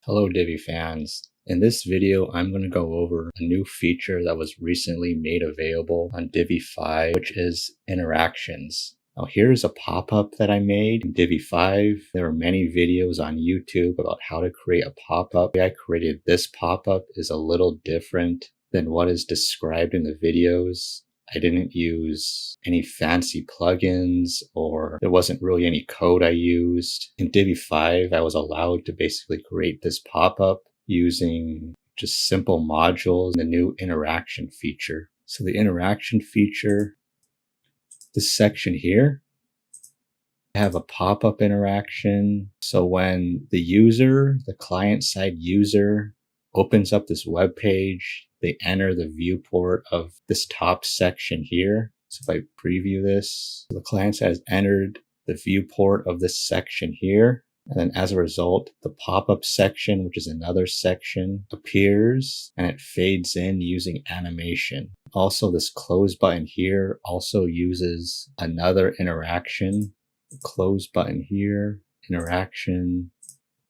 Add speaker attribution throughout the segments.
Speaker 1: Hello Divi fans. In this video, I'm going to go over a new feature that was recently made available on Divi 5, which is interactions. Now here's a pop-up that I made in Divi 5. There are many videos on YouTube about how to create a pop-up. The way I created this pop-up is a little different than what is described in the videos. I didn't use any fancy plugins, or there wasn't really any code I used. In Divi 5, I was allowed to basically create this pop-up using just simple modules and the new interaction feature. So the interaction feature, this section here, I have a pop-up interaction. So when the user, the client-side user, opens up this web page, they enter the viewport of this top section here. So if I preview this, the client side has entered the viewport of this section here. And then as a result, the pop-up section, which is another section, appears and it fades in using animation. Also, this close button here also uses another interaction. The close button here, interaction,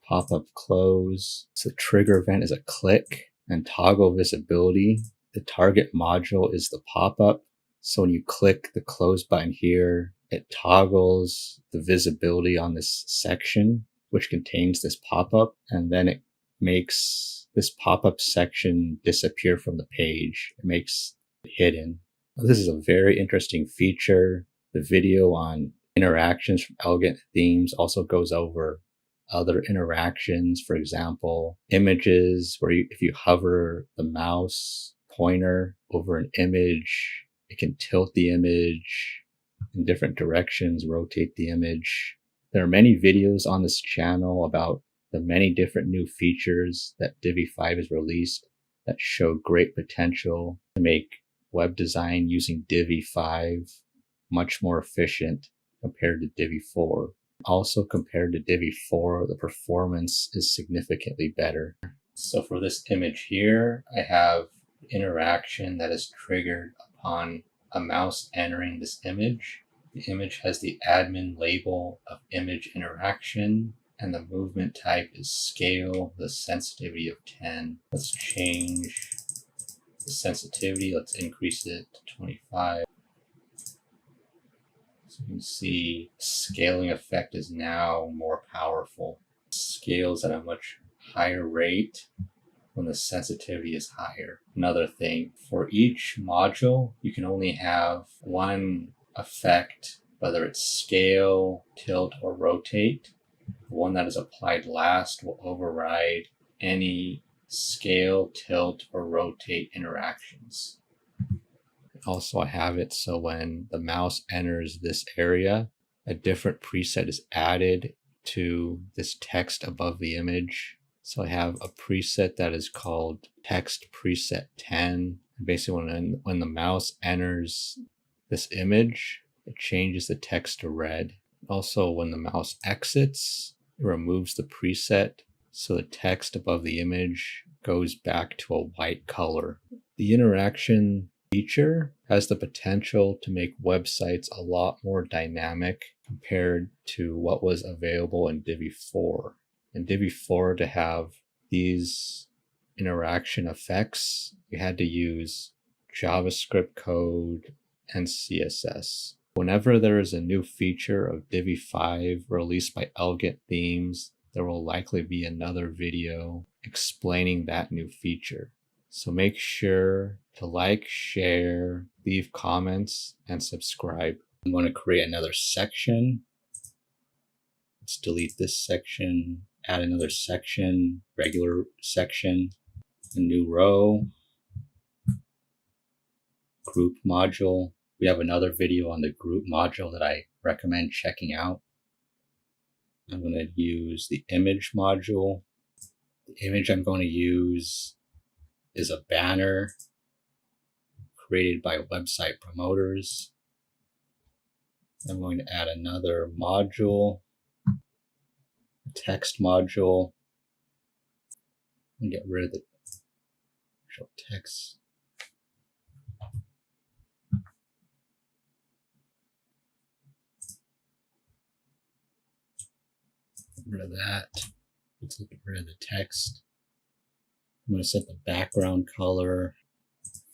Speaker 1: pop-up close. So the trigger event is a click and toggle visibility. The target module is the pop-up. So when you click the close button here, it toggles the visibility on this section, which contains this pop-up, and then it makes this pop-up section disappear from the page. It makes it hidden. This is a very interesting feature. The video on interactions from Elegant Themes also goes over other interactions. For example, images, where if you hover the mouse pointer over an image, it can tilt the image in different directions, rotate the image. There are many videos on this channel about the many different new features that Divi 5 has released that show great potential to make web design using Divi 5 much more efficient compared to Divi 4. Also, compared to Divi 4, the performance is significantly better. So for this image here, I have interaction that is triggered upon a mouse entering this image. The image has the admin label of image interaction, and the movement type is scale, the sensitivity of 10. Let's change the sensitivity. Let's increase it to 25. So you can see the scaling effect is now more powerful. It scales at a much higher rate when the sensitivity is higher. Another thing, for each module, you can only have one effect, whether it's scale, tilt, or rotate. The one that is applied last will override any scale, tilt, or rotate interactions. Also, I have it so when the mouse enters this area, a different preset is added to this text above the image. So I have a preset that is called text preset 10. Basically, when the mouse enters this image, it changes the text to red. Also, when the mouse exits, it removes the preset, so the text above the image goes back to a white color. The interaction feature has the potential to make websites a lot more dynamic compared to what was available in Divi 4. In Divi 4, to have these interaction effects, you had to use JavaScript code and CSS. Whenever there is a new feature of Divi 5 released by Elegant Themes, there will likely be another video explaining that new feature. So make sure to like, share, leave comments, and subscribe. I'm going to create another section. Let's delete this section, add another section, regular section, a new row, group module. We have another video on the group module that I recommend checking out. I'm going to use the image module. The image I'm going to use is a banner created by website promoters. I'm going to add another module, a text module, and get rid of the actual text. Get rid of that. Let's get rid of the text. I'm going to set the background color.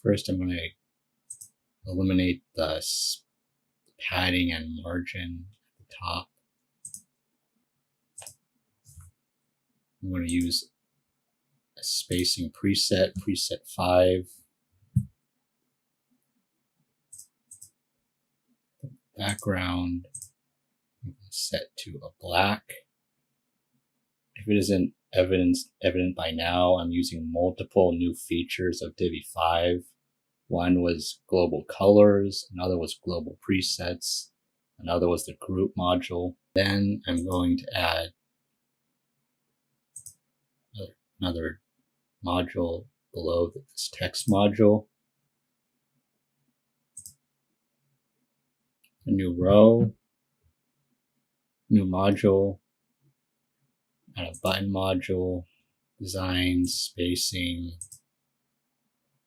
Speaker 1: First, I'm going to eliminate the padding and margin at the top. I'm going to use a spacing preset, preset 5. Background, I'm going to set to a black. If it isn't evident by now, I'm using multiple new features of Divi 5. One was global colors, another was global presets, another was the group module. Then I'm going to add another module below this text module. A new row, new module, add a button module, design, spacing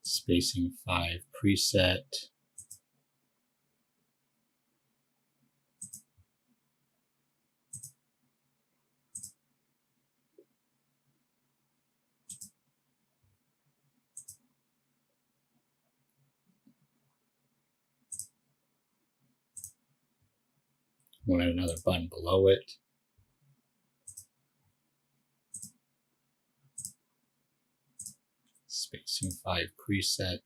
Speaker 1: 5 preset. I'm going to add another button below it. Spacing 5 preset.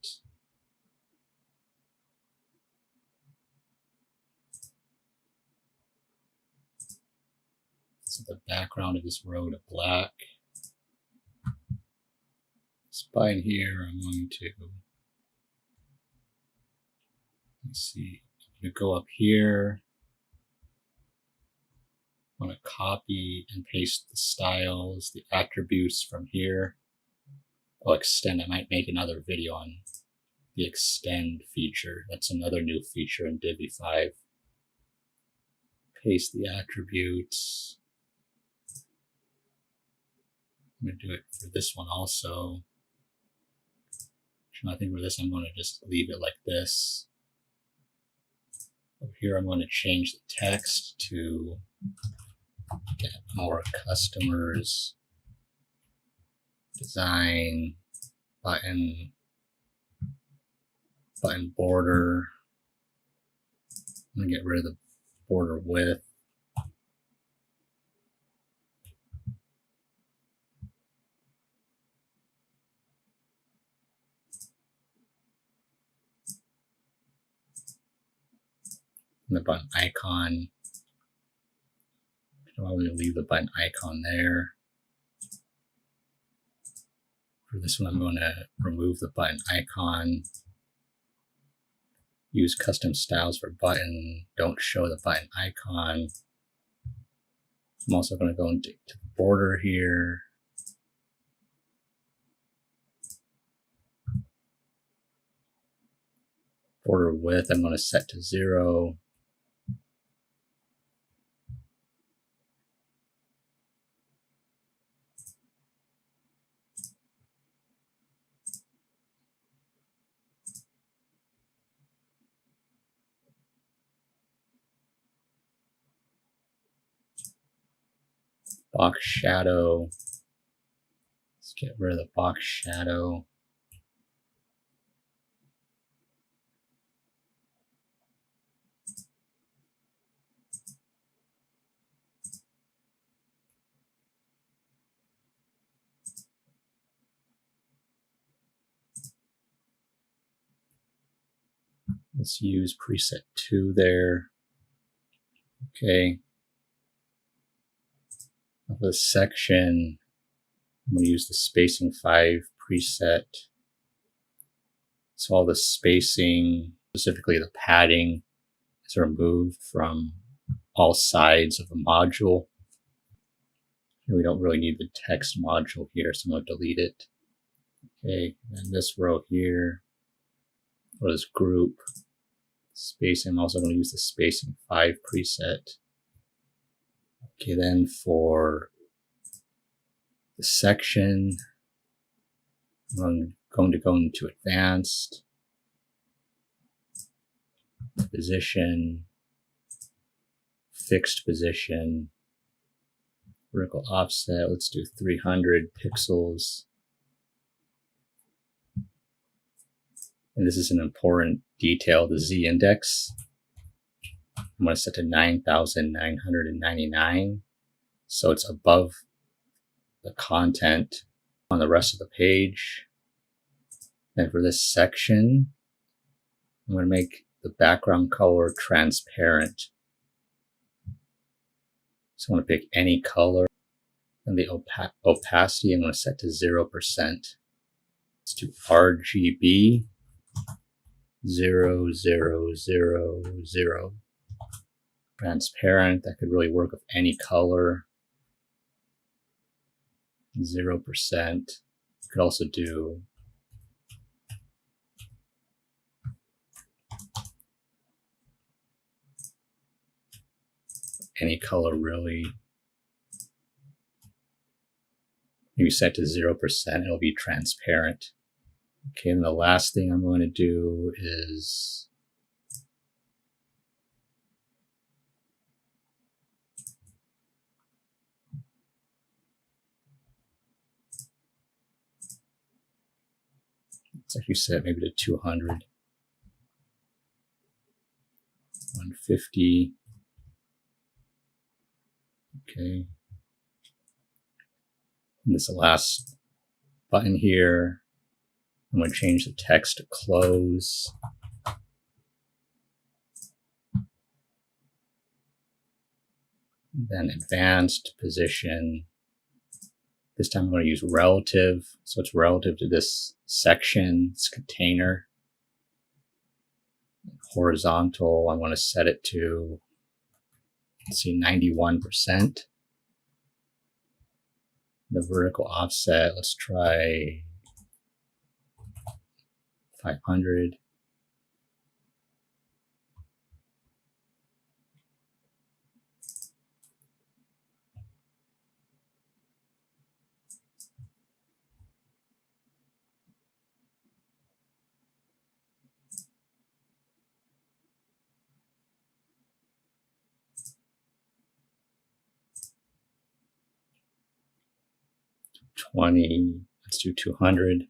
Speaker 1: So the background of this row to black. This button here, I'm going to, let's see, I'm going to go up here. I want to copy and paste the styles, the attributes from here. I'll extend. I might make another video on the extend feature. That's another new feature in Divi 5. Paste the attributes. I'm going to do it for this one also. I think for this, I'm going to just leave it like this. Over here, I'm going to change the text to get our customers, design, button border. I'm going to get rid of the border width. And the button icon. I'm going to leave the button icon there. For this one, I'm going to remove the button icon. Use custom styles for button. Don't show the button icon. I'm also going to go into the border here. Border width, I'm going to set to 0. Box shadow. Let's get rid of the box shadow. Let's use preset 2 there. Okay. Of this section, I'm going to use the spacing 5 preset. So all the spacing, specifically the padding, is removed from all sides of the module. And we don't really need the text module here, so I'm going to delete it. Okay, and this row here, or this group, spacing, I'm also going to use the spacing 5 preset. Okay, then for the section, I'm going to go into advanced, position, fixed position, Vertical offset, let's do 300 pixels. And this is an important detail, the Z index. I'm going to set to 9,999. So it's above the content on the rest of the page. And for this section, I'm going to make the background color transparent. So I'm going to pick any color. And the opacity, I'm going to set to 0%. Let's do RGB 0000. Transparent, that could really work with any color. 0%. You could also do any color really. You set to 0%, it'll be transparent. Okay, and the last thing I'm going to do is let's actually set maybe to 200, 150. Okay. And this last button here, I'm going to change the text to close. Then advanced position. This time I'm going to use relative. So it's relative to this section, this container. Horizontal, I want to set it to, let's see, 91%. The vertical offset, let's try 500. Let's do 200.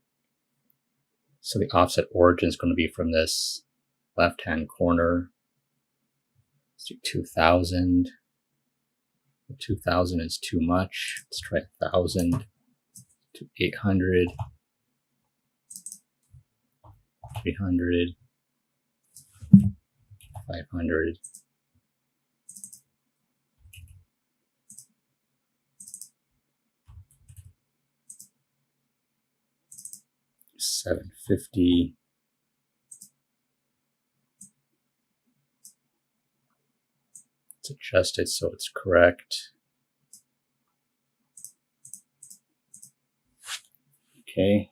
Speaker 1: So the offset origin is going to be from this left-hand corner. Let's do 2000. 2000 is too much. Let's try 1000 to 800, 300, 500. $750. Let's adjust it so it's correct. Okay.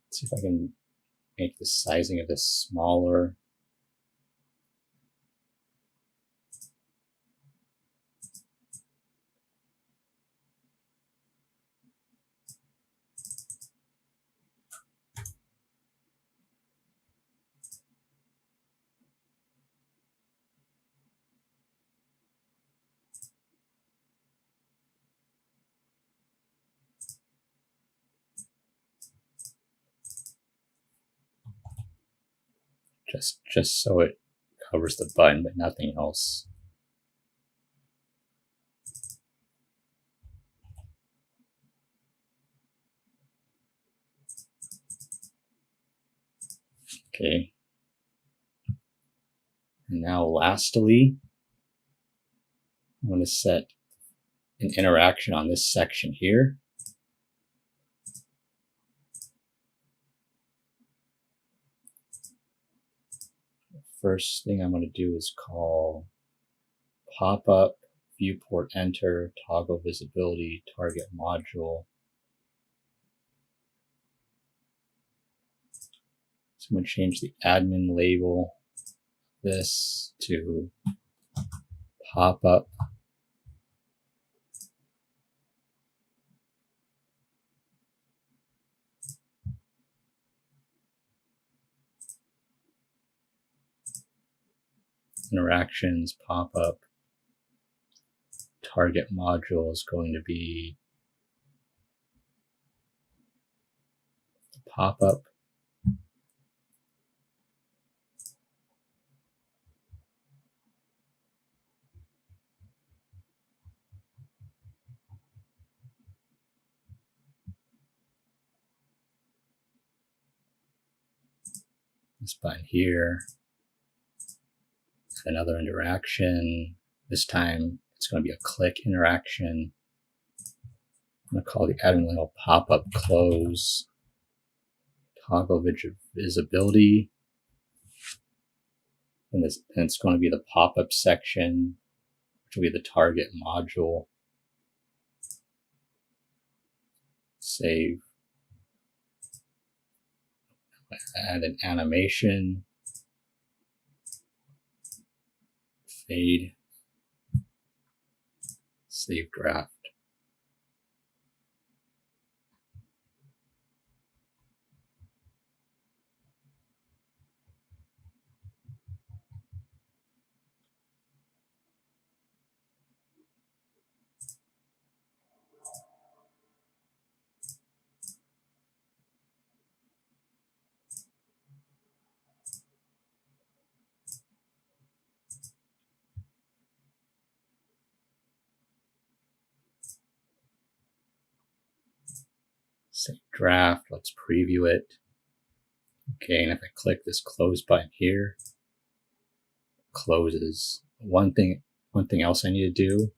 Speaker 1: Let's see if I can make the sizing of this smaller. Just so it covers the button, but nothing else. Okay. And now lastly, I'm going to set an interaction on this section here. First thing I'm going to do is call pop-up, viewport enter, toggle visibility, target module. So I'm going to change the admin label, this to pop-up. interactions, pop-up. Target module is going to be the pop-up. This button here, another interaction. This time it's going to be a click interaction. I'm going to call the admin label pop-up close. Toggle visibility. And it's going to be the pop-up section, which will be the target module. Save. Add an animation. Fade. Save draft. Save draft. Let's preview it. Okay, and if I click this close button here, closes. One thing else I need to do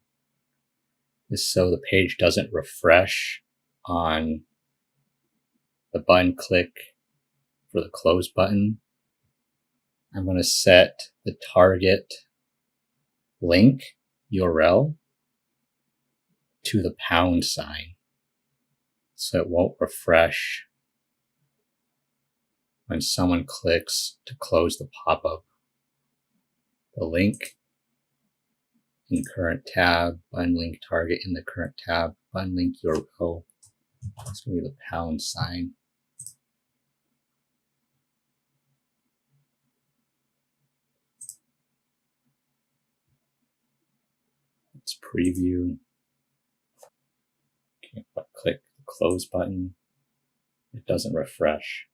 Speaker 1: is so the page doesn't refresh on the button click for the close button. I'm going to set the target link URL to the # so it won't refresh when someone clicks to close the pop-up. The link in current tab, button link target in the current tab, button link URL. It's going to be the #. Let's preview. Okay, if I click the close button, it doesn't refresh.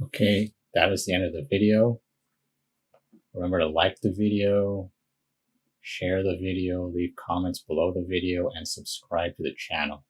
Speaker 1: Okay, that is the end of the video. Remember to like the video, share the video, leave comments below the video, and subscribe to the channel.